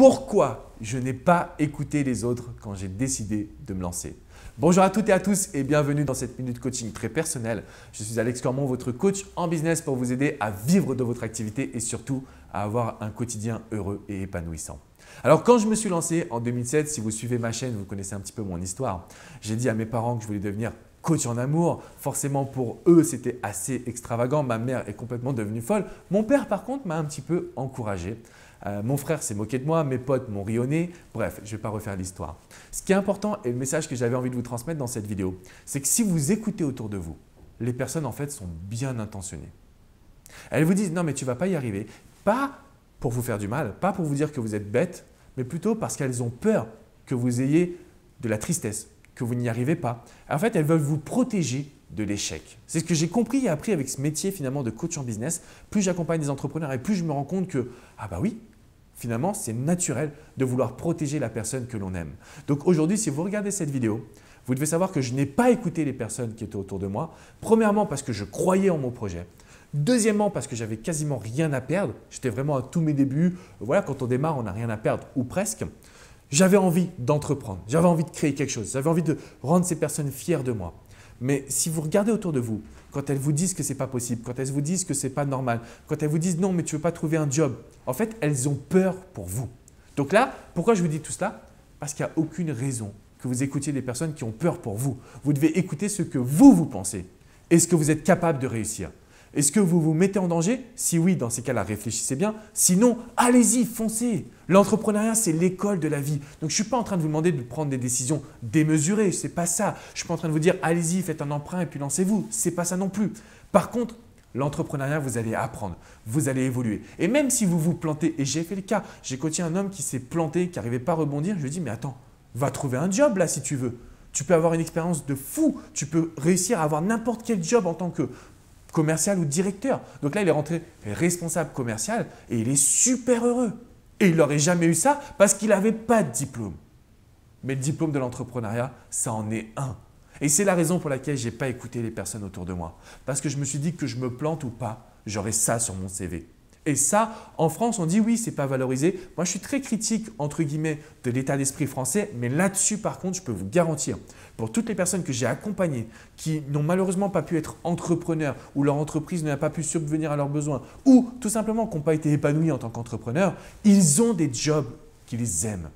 Pourquoi je n'ai pas écouté les autres quand j'ai décidé de me lancer? Bonjour à toutes et à tous et bienvenue dans cette minute coaching très personnelle. Je suis Alex Cormon, votre coach en business pour vous aider à vivre de votre activité et surtout à avoir un quotidien heureux et épanouissant. Alors quand je me suis lancé en 2007, si vous suivez ma chaîne, vous connaissez un petit peu mon histoire, j'ai dit à mes parents que je voulais devenir coach en amour. Forcément pour eux, c'était assez extravagant. Ma mère est complètement devenue folle. Mon père par contre m'a un petit peu encouragé. Mon frère s'est moqué de moi, mes potes m'ont ri au nez. Bref, je ne vais pas refaire l'histoire. Ce qui est important et le message que j'avais envie de vous transmettre dans cette vidéo, c'est que si vous écoutez autour de vous, les personnes en fait sont bien intentionnées. Elles vous disent « non mais tu ne vas pas y arriver ». Pas pour vous faire du mal, pas pour vous dire que vous êtes bête, mais plutôt parce qu'elles ont peur que vous ayez de la tristesse, que vous n'y arrivez pas. En fait, elles veulent vous protéger de l'échec. C'est ce que j'ai compris et appris avec ce métier finalement de coach en business. Plus j'accompagne des entrepreneurs et plus je me rends compte que, ah bah oui, finalement, c'est naturel de vouloir protéger la personne que l'on aime. Donc aujourd'hui, si vous regardez cette vidéo, vous devez savoir que je n'ai pas écouté les personnes qui étaient autour de moi. Premièrement, parce que je croyais en mon projet. Deuxièmement, parce que j'avais quasiment rien à perdre. J'étais vraiment à tous mes débuts. Voilà, quand on démarre, on n'a rien à perdre ou presque. J'avais envie d'entreprendre. J'avais envie de créer quelque chose. J'avais envie de rendre ces personnes fières de moi. Mais si vous regardez autour de vous, quand elles vous disent que ce n'est pas possible, quand elles vous disent que ce n'est pas normal, quand elles vous disent non mais tu ne veux pas trouver un job, en fait, elles ont peur pour vous. Donc là, pourquoi je vous dis tout cela? Parce qu'il n'y a aucune raison que vous écoutiez des personnes qui ont peur pour vous. Vous devez écouter ce que vous pensez et ce que vous êtes capable de réussir. Est-ce que vous vous mettez en danger? Si oui, dans ces cas-là, réfléchissez bien. Sinon, allez-y, foncez. L'entrepreneuriat, c'est l'école de la vie. Donc, je ne suis pas en train de vous demander de prendre des décisions démesurées. Ce n'est pas ça. Je ne suis pas en train de vous dire allez-y, faites un emprunt et puis lancez-vous. Ce n'est pas ça non plus. Par contre, l'entrepreneuriat, vous allez apprendre, vous allez évoluer. Et même si vous vous plantez, et j'ai fait le cas, j'ai coaché un homme qui s'est planté, qui n'arrivait pas à rebondir. Je lui ai dit mais attends, va trouver un job là si tu veux. Tu peux avoir une expérience de fou. Tu peux réussir à avoir n'importe quel job en tant que commercial ou directeur. Donc là, il est rentré responsable commercial et il est super heureux. Et il n'aurait jamais eu ça parce qu'il n'avait pas de diplôme. Mais le diplôme de l'entrepreneuriat, ça en est un. Et c'est la raison pour laquelle je n'ai pas écouté les personnes autour de moi. Parce que je me suis dit que je me plante ou pas, j'aurai ça sur mon CV. Et ça, en France, on dit oui, ce n'est pas valorisé. Moi, je suis très critique, entre guillemets, de l'état d'esprit français. Mais là-dessus, par contre, je peux vous garantir, pour toutes les personnes que j'ai accompagnées, qui n'ont malheureusement pas pu être entrepreneurs ou leur entreprise n'a pas pu subvenir à leurs besoins ou tout simplement qui n'ont pas été épanouis en tant qu'entrepreneurs, ils ont des jobs qu'ils aiment.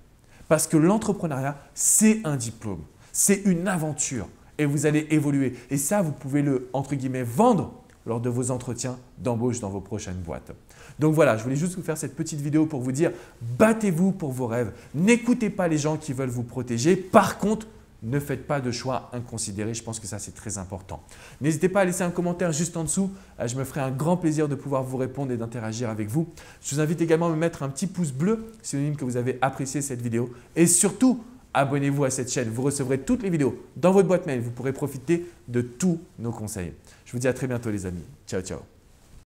Parce que l'entrepreneuriat, c'est un diplôme, c'est une aventure et vous allez évoluer. Et ça, vous pouvez le, entre guillemets, vendre lors de vos entretiens d'embauche dans vos prochaines boîtes. Donc voilà, je voulais juste vous faire cette petite vidéo pour vous dire battez-vous pour vos rêves, n'écoutez pas les gens qui veulent vous protéger. Par contre, ne faites pas de choix inconsidérés, je pense que ça c'est très important. N'hésitez pas à laisser un commentaire juste en dessous, je me ferai un grand plaisir de pouvoir vous répondre et d'interagir avec vous. Je vous invite également à me mettre un petit pouce bleu, synonyme que vous avez apprécié cette vidéo et surtout, abonnez-vous à cette chaîne, vous recevrez toutes les vidéos dans votre boîte mail, vous pourrez profiter de tous nos conseils. Je vous dis à très bientôt les amis, ciao ciao.